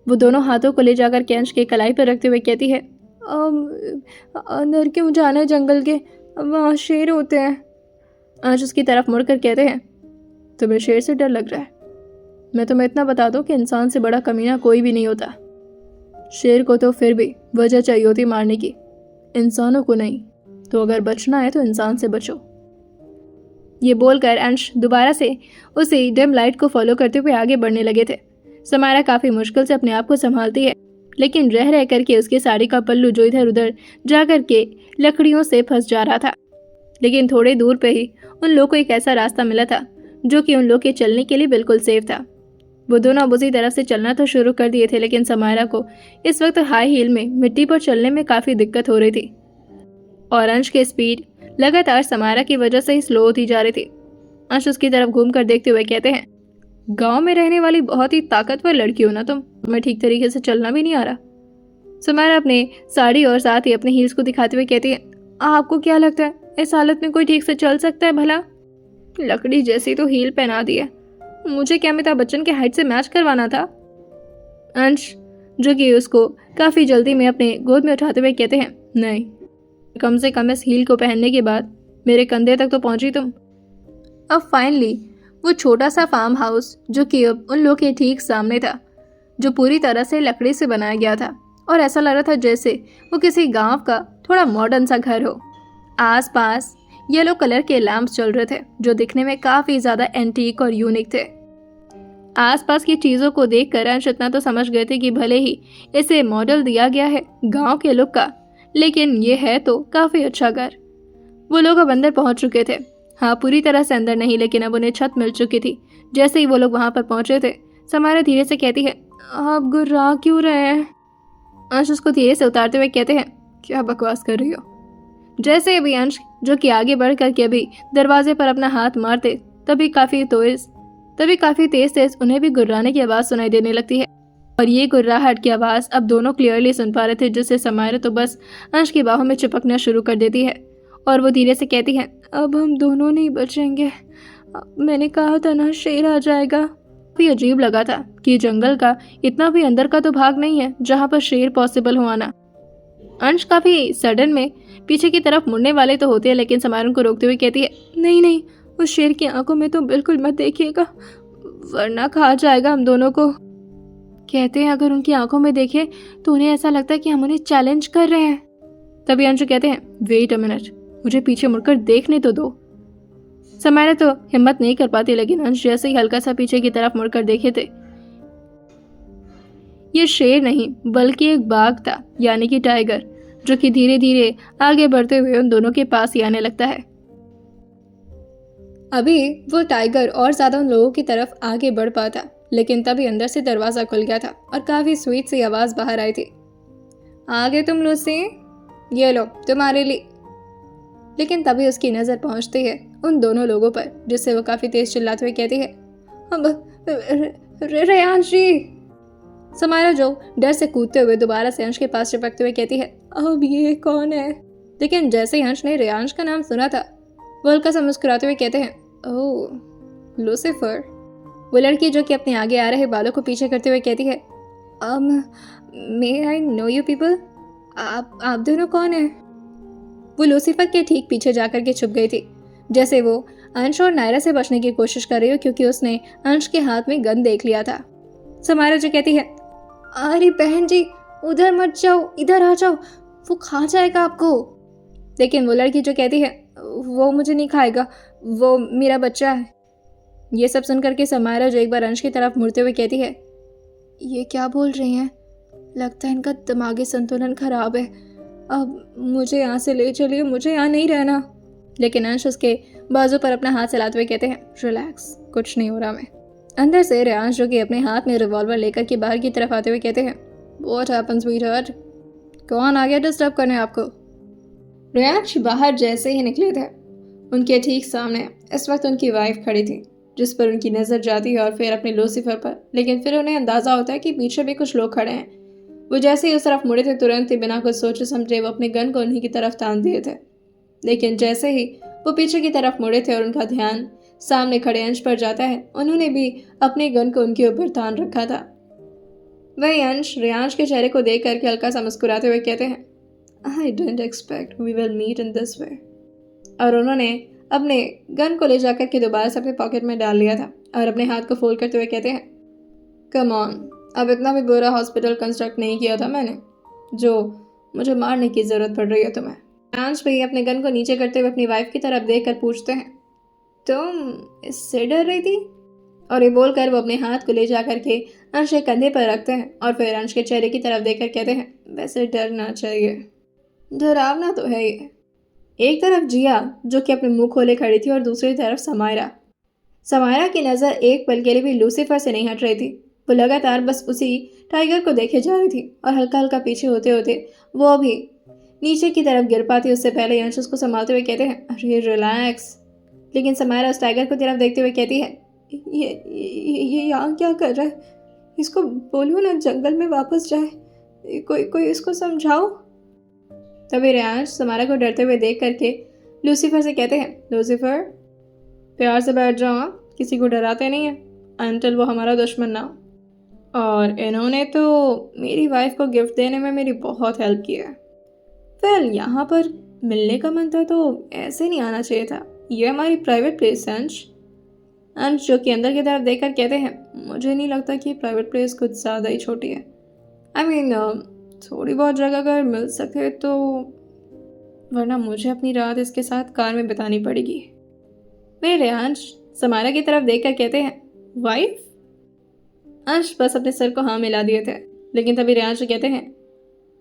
[SPEAKER 1] वो दोनों हाथों को ले जाकर अंश के कलाई पर रखते हुए कहती है, अंदर क्यों जाना है जंगल के? वहाँ शेर होते हैं। अंश उसकी तरफ मुड़कर कहते हैं, तुम्हें शेर से डर लग रहा है? मैं तुम्हें इतना बता दूं कि इंसान से बड़ा कमीना कोई भी नहीं होता। शेर को तो फिर भी वजह चाहिए होती मारने की, इंसानों को नहीं। तो अगर बचना है तो इंसान से बचो। ये बोलकर अंश दोबारा से उसी डिम लाइट को फॉलो करते हुए आगे बढ़ने लगे थे। समायरा काफी मुश्किल से अपने आप को संभालती है, लेकिन रह रह करके उसके साड़ी का पल्लू जो इधर उधर जा करके लकड़ियों से फंस जा रहा था। लेकिन थोड़े दूर पे ही उन लोगों को एक ऐसा रास्ता मिला था जो कि उन लोगों के चलने के लिए बिल्कुल सेफ था। वो दोनों अब उसी तरफ से चलना तो शुरू कर दिए थे, लेकिन समायरा को इस वक्त हाई हील में मिट्टी पर चलने में काफी दिक्कत हो रही थी और अंश की स्पीड लगातार समायरा की वजह से ही स्लो होती जा रही थी। अंश उसकी तरफ घूमकर देखते हुए कहते हैं, गांव में रहने वाली बहुत ही ताकतवर लड़की हो ना तुम, तुम्हें ठीक तरीके से चलना भी नहीं आ रहा। समायरा अपने साड़ी और साथ ही अपने हील्स को दिखाते हुए कहती है, आपको क्या लगता है इस हालत में कोई ठीक से चल सकता है भला? लकड़ी जैसी तो हील पहना दी है, मुझे क्या अमिताभ बच्चन के हाइट से मैच करवाना था? अंश जो कि उसको काफी जल्दी में अपने गोद में उठाते हुए कहते हैं, नहीं, कम से कम इस हील को पहनने के बाद मेरे कंधे तक तो पहुंची तुम। अब फाइनली वो छोटा सा फार्म हाउस जो कि अब उन लोगों के ठीक सामने था, जो पूरी तरह से लकड़ी से बनाया गया था और ऐसा लग रहा था जैसे वो किसी गांव का थोड़ा मॉडर्न सा घर हो। आसपास येलो कलर के लैंप्स चल रहे थे जो दिखने में काफी ज्यादा एंटीक और यूनिक थे। आसपास की चीजों को देखकर अंश इतना तो समझ गए थे कि भले ही इसे मॉडल दिया गया है गांव के लुक का, लेकिन ये है तो काफी अच्छा घर। वो लोग अब अंदर पहुंच चुके थे। हाँ, पूरी तरह से अंदर नहीं, लेकिन अब उन्हें छत मिल चुकी थी। जैसे ही वो लोग वहां पर पहुंचे थे, समायरा धीरे से कहती है, आप गुर्रा क्यों रहे हैं? अंश उसको धीरे से उतारते हुए कहते हैं, क्या बकवास कर रही हो? जैसे अभी अंश जो कि आगे बढ़ करके अभी दरवाजे पर अपना हाथ मारते, तभी काफी तेज तेज उन्हें भी गुर्राने की आवाज सुनाई देने लगती है। और ये गुर्राहट की आवाज अब दोनों क्लियरली सुन पा रहे थे, जिससे समायरा तो बस अंश की बाहों में चिपकना शुरू कर देती है और वो धीरे से कहती है, अब हम दोनों नहीं बचेंगे। मैंने कहा था ना, शेर आ जाएगा। भी अजीब लगा था कि जंगल का इतना भी अंदर का तो भाग नहीं है जहाँ पर शेर पॉसिबल हो आना। अंश काफी सडन में पीछे की तरफ मुड़ने वाले तो होते हैं, लेकिन समायरा को रोकते हुए कहती है, नहीं नहीं, उस शेर की आंखों में तो बिल्कुल मत देखिएगा, वरना खा जाएगा हम दोनों को। कहते हैं अगर उनकी आंखों में देखे तो उन्हें ऐसा लगता है कि हम उन्हें चैलेंज कर रहे हैं। तभी अंशु कहते हैं, वेट अ मिनट, मुझे पीछे मुड़कर देखने तो दो। समायरा तो हिम्मत नहीं कर पाती, लेकिन अंश जैसे ही हल्का सा पीछे की तरफ मुड़कर देखे थे, ये शेर नहीं बल्कि एक बाघ था, यानी कि टाइगर, जो कि धीरे धीरे आगे बढ़ते हुए उन दोनों के पास ही आने लगता है। अभी वो टाइगर और ज्यादा उन लोगों की तरफ आगे बढ़ पाता, लेकिन तभी अंदर से दरवाजा खुल गया था और काफी स्वीट सी आवाज बाहर आई थी, आगे तुम लूसी, ये लो तुम्हारे लिए। लेकिन तभी उसकी नजर पहुंचती है उन दोनों लोगों पर, जिससे वो काफी तेज चिल्लाते हुए कहती है, रेयांश जी। समायरा जो डर से कूदते हुए दोबारा से अंश के पास चिपकते हुए कहती है, अब ये कौन है? लेकिन जैसे ही अंश ने रेयांश का नाम सुना था, वो हल्का सा मुस्कुराते हुए कहते हैं, ओह लूसीफर। वो लड़की जो कि अपने आगे आ रहे बालों को पीछे करते हुए कहती है, मे आई नो यू पीपल, आप दोनों कौन है? वो लूसीफर के ठीक पीछे जाकर के छुप गई थी, जैसे वो अंश और नायरा से बचने की कोशिश कर रही हो, क्योंकि उसने अंश के हाथ में गन देख लिया था। समायरा जो कहती है, अरे बहन जी उधर मत जाओ, इधर आ जाओ, वो खा जाएगा आपको। लेकिन वो लड़की जो कहती है, वो मुझे नहीं खाएगा, वो मेरा बच्चा है। ये सब सुन करके समायरा जो एक बार अंश की तरफ मुड़ते हुए कहती है, ये क्या बोल रही हैं? लगता है इनका दिमागी संतुलन खराब है, अब मुझे यहाँ से ले चलिए, मुझे यहाँ नहीं रहना। लेकिन अंश उसके बाजू पर अपना हाथ चलाते हुए कहते हैं, रिलैक्स, कुछ नहीं हो रहा मैं। अंदर से रेयांश जो कि अपने हाथ में रिवॉल्वर लेकर के बाहर की तरफ आते हुए कहते हैं, व्हाट हैपेंस स्वीटहार्ट, कौन आ गया डिस्टर्ब करने आपको? रेयांश बाहर जैसे ही निकले थे, उनके ठीक सामने इस वक्त उनकी वाइफ खड़ी थी, जिस पर उनकी नज़र जाती है और फिर अपने लूसीफर पर, लेकिन फिर उन्हें अंदाज़ा होता है कि पीछे भी कुछ लोग खड़े हैं। वो जैसे ही उस तरफ मुड़े थे तुरंत ही बिना कुछ सोचे समझे वो अपने गन को उन्हीं की तरफ तान दिए थे। लेकिन जैसे ही वो पीछे की तरफ मुड़े थे और उनका ध्यान सामने खड़े अंश पर जाता है, उन्होंने भी अपने गन को उनके ऊपर तान रखा था। वही अंश रेयांश के चेहरे को देख करके हल्का सा मुस्कुराते हुए कहते हैं, I didn't expect we will meet in this way. और उन्होंने अपने गन को ले जाकर के दोबारा से अपने पॉकेट में डाल लिया था और अपने हाथ को फोल्ड करते हुए कहते हैं, कम ऑन, अब इतना भी बुरा हॉस्पिटल कंस्ट्रक्ट नहीं किया था मैंने जो मुझे मारने की ज़रूरत पड़ रही है तुम्हें। अंश भी अपने गन को नीचे करते हुए अपनी वाइफ की तरफ देख कर पूछते हैं, तुम इससे डर रही थी? और ये बोलकर वो अपने हाथ को ले जा करके अंश के कंधे पर रखते हैं और फिर अंश के चेहरे की तरफ देखकर कहते हैं, वैसे डरना चाहिए, डरावना तो है ये। एक तरफ जिया जो कि अपने मुंह खोले खड़ी थी और दूसरी तरफ समायरा की नज़र एक पल के लिए भी लूसीफर से नहीं हट रही थी। वो लगातार बस उसी टाइगर को देखे जा रही थी और हल्का हल्का पीछे होते होते वो अभी नीचे की तरफ गिर पाती उससे पहले अंश उसको संभालते हुए कहते हैं, अरे रिलैक्स। लेकिन समायरा उस टाइगर को तरफ देखते हुए कहती है, ये यहाँ क्या कर रहा है? इसको बोलो ना जंगल में वापस जाए, कोई इसको समझाओ। तभी रेयांश समायरा को डरते हुए देख करके लूसीफर से कहते हैं, लूसीफर प्यार से बैठ जाओ, किसी को डराते नहीं है अनटिल वो हमारा दुश्मन ना हो। और इन्होंने तो मेरी वाइफ को गिफ्ट देने में मेरी बहुत हेल्प की है। वेल यहाँ पर मिलने का मन था तो ऐसे नहीं आना चाहिए था, ये हमारी प्राइवेट प्लेस है। अंश जो कि अंदर की तरफ देखकर कहते हैं, मुझे नहीं लगता कि प्राइवेट प्लेस कुछ ज़्यादा ही छोटी है। आई मीन थोड़ी बहुत जगह अगर मिल सके तो, वरना मुझे अपनी रात इसके साथ कार में बितानी पड़ेगी। वे रेयांश समायरा की तरफ देखकर कहते हैं, वाइफ? अंश बस अपने सर को हाँ मिला दिए थे, लेकिन तभी रेयांश कहते हैं,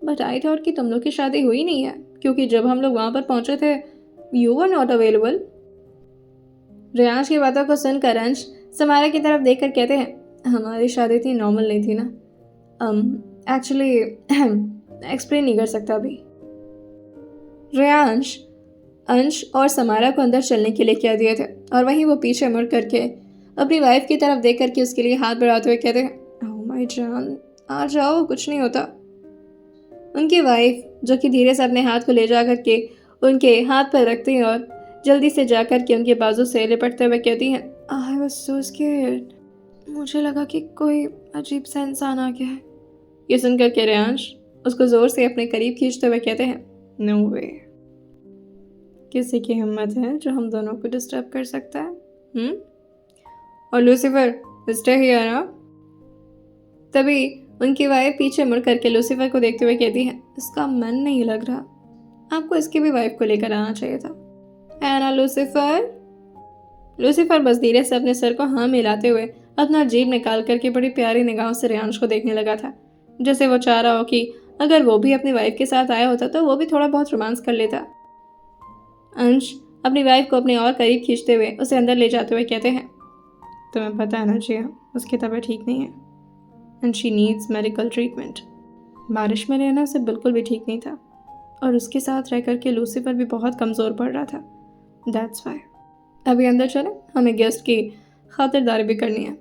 [SPEAKER 1] बट आई थॉट कि तुम लोग की शादी हुई नहीं है, क्योंकि जब हम लोग वहाँ पर पहुँचे थे you were not available. Reyansh की बातों को सुनकर अंश समायरा की तरफ देखकर कहते हैं, हमारी शादी इतनी नॉर्मल नहीं थी ना, एक्चुअली एक्सप्लेन नहीं कर सकता अभी। रेयांश अंश और समायरा को अंदर चलने के लिए कह दिए थे और वहीं वो पीछे मुड़ करके अपनी वाइफ की तरफ देख करके उसके लिए हाथ बढ़ाते हुए कहते हैं, ओह माय जान, आ जाओ, कुछ नहीं होता। उनकी वाइफ जो कि धीरे से अपने हाथ को ले जा करके उनके हाथ पर रखती हैं और जल्दी से जा कर के उनके बाजू से लिपटते हुए कहती हैं, आई वाज सो स्कैर्ड, मुझे लगा कि कोई अजीब सा इंसान आ गया है। ये सुनकर के रेयांश उसको जोर से अपने करीब खींचते हुए कहते हैं, नो वे, किसी की हिम्मत है जो हम दोनों को डिस्टर्ब कर सकता है? और लूसीफर स्टे हियर ना। तभी उनकी वाइफ पीछे मुड़ करके लूसीफर को देखते हुए कहती है, इसका मन नहीं लग रहा, आपको इसकी भी वाइफ को लेकर आना चाहिए था, है ना लूसीफर? लूसीफर बस धीरे से अपने सर को हाँ मिलाते हुए अपना जीभ निकाल करके बड़ी प्यारी निगाहों से रेयांश को देखने लगा था, जैसे वो चाह रहा हो कि अगर वो भी अपनी वाइफ के साथ आया होता तो वो भी थोड़ा बहुत रोमांस कर लेता। अंश अपनी वाइफ को अपने और करीब खींचते हुए उसे अंदर ले जाते हुए कहते हैं, तुम्हें पता है ना जिया, उसकी तबीयत ठीक नहीं है and she needs medical treatment. बारिश में रहना उसे बिल्कुल भी ठीक नहीं था और उसके साथ रह करके लूसीफर भी बहुत कमज़ोर पड़ रहा था। दैट्स वाई अभी अंदर चले, हमें गेस्ट की खातिरदारी भी करनी है।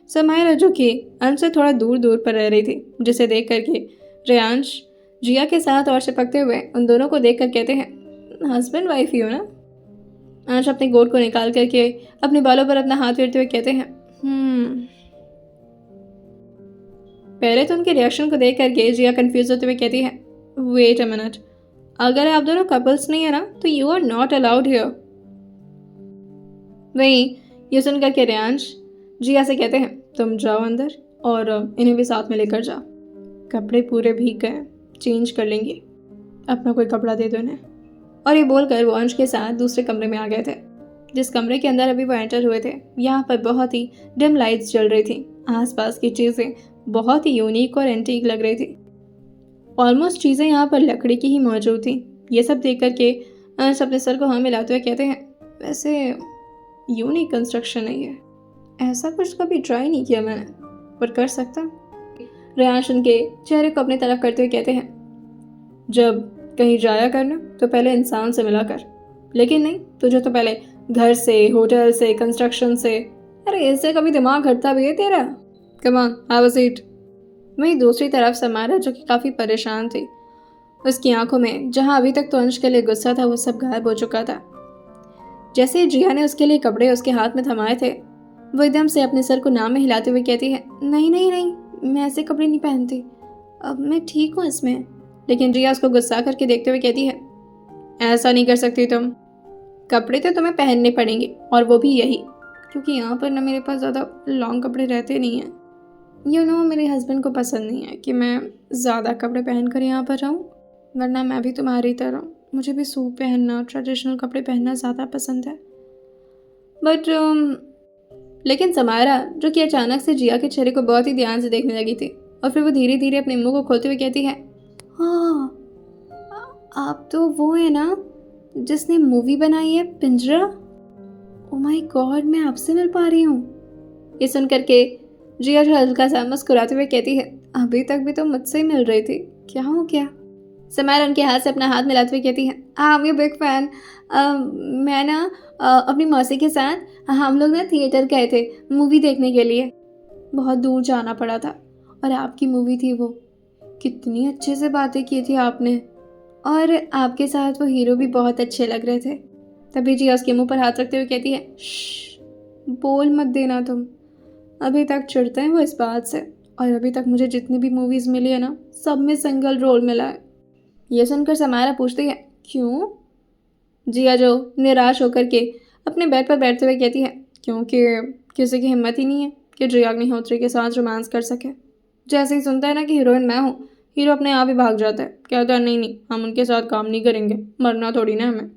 [SPEAKER 1] समायरा जो कि अंश से थोड़ा दूर दूर पर रह रही थी, जिसे देख करके रेयांश जिया के साथ और चिपकते हुए उन दोनों को देख कर कहते हैं, हस्बैंड वाइफ ही हो ना? अंश अपने गोद को निकाल करके अपने बालों पर अपना हाथ फेरते हुए कहते हैं, पहले तो उनके रिएक्शन को देख करके जिया कंफ्यूज होते हुए कहती है, वेट अ मिनट, अगर आप दोनों कपल्स नहीं है ना तो you are not allowed here. वहीं ये सुन करके रेयांश जिया से कहते हैं, तुम जाओ अंदर और इन्हें भी साथ में लेकर जाओ, कपड़े पूरे भीग गए, चेंज कर लेंगे, अपना कोई कपड़ा दे दो इन्हें। और ये बोलकर वो अंश के साथ दूसरे कमरे में आ गए थे, जिस कमरे के अंदर अभी वो एंटर हुए थे। यहाँ पर बहुत ही डिम लाइट्स जल रही थी, आसपास की चीज़ें बहुत ही यूनिक और एंटीक लग रही थी, ऑलमोस्ट चीज़ें यहाँ पर लकड़ी की ही मौजूद थी। ये सब देख करके अंश अपने सर को हाँ मिलाते हुए कहते हैं, वैसे यूनिक कंस्ट्रक्शन है ये, ऐसा कुछ कभी ट्राई नहीं किया मैंने, पर कर सकता। रेयांश उनके चेहरे को अपनी तरफ करते हुए कहते हैं, जब कहीं जाया करना तो पहले इंसान से मिला कर, लेकिन नहीं, तुझे तो पहले घर से, होटल से, कंस्ट्रक्शन से। अरे इससे कभी दिमाग हटता भी है तेरा? Come on, have a seat. वहीं दूसरी तरफ समारा, जो कि काफ़ी परेशान थी, उसकी आंखों में जहां अभी तक तो अंश के लिए गुस्सा था, वो सब गायब हो चुका था। जैसे ही जिया ने उसके लिए कपड़े उसके हाथ में थमाए थे, वो एकदम से अपने सर को नाम में हिलाते हुए कहती है, नहीं नहीं नहीं, मैं ऐसे कपड़े नहीं पहनती, अब मैं ठीक हूँ इसमें। लेकिन जिया उसको गुस्सा करके देखते हुए कहती है, ऐसा नहीं कर सकती तुम, कपड़े तो तुम्हें पहनने पड़ेंगे, और वो भी यही, क्योंकि यहाँ पर ना मेरे पास ज़्यादा लॉन्ग कपड़े रहते नहीं हैं। मेरे हस्बैंड को पसंद नहीं है कि मैं ज़्यादा कपड़े पहन कर यहाँ पर रहूँ, वरना मैं भी तुम्हारी तरह, मुझे भी सूट पहनना, ट्रेडिशनल कपड़े पहनना ज़्यादा पसंद है। बट लेकिन समारा, जो कि अचानक से जिया के चेहरे को बहुत ही ध्यान से देखने लगी थी, और फिर वो धीरे धीरे अपने मुंह को खोलते हुए कहती है, हाँ, आप तो वो है ना जिसने मूवी बनाई है पिंजरा? ओ माय गॉड, मैं आपसे मिल पा रही हूँ। ये सुन करके जिया जो हल्का सा मुस्कुराते हुए कहती है, अभी तक भी तो मुझसे ही मिल रही थी, क्या हो गया? समारा उनके हाथ से अपना हाथ मिलाते हुए कहती है, I am your big fan. मैं ना अपनी मौसी के साथ हम लोग ना थिएटर गए थे मूवी देखने के लिए, बहुत दूर जाना पड़ा था, और आपकी मूवी थी वो, कितनी अच्छे से बातें की थी आपने, और आपके साथ वो हीरो भी बहुत अच्छे लग रहे थे। तभी जिया उसके मुंह पर हाथ रखते हुए कहती है, बोल मत देना तुम, अभी तक चिढ़ते हैं वो इस बात से, और अभी तक मुझे जितनी भी मूवीज़ मिली है ना, सब में सिंगल रोल मिला है। ये सुनकर समारा पूछती है, क्यों? जिया जो निराश होकर के अपने बेड पर बैठते हुए कहती है, क्योंकि किसी की हिम्मत ही नहीं है कि जिया अग्निहोत्री के साथ रोमांस कर सके। जैसे ही सुनता है ना कि हीरोइन मैं हूँ, हीरो अपने आप ही भाग जाता है, कहता है नहीं नहीं, हम उनके साथ काम नहीं करेंगे, मरना थोड़ी ना हमें।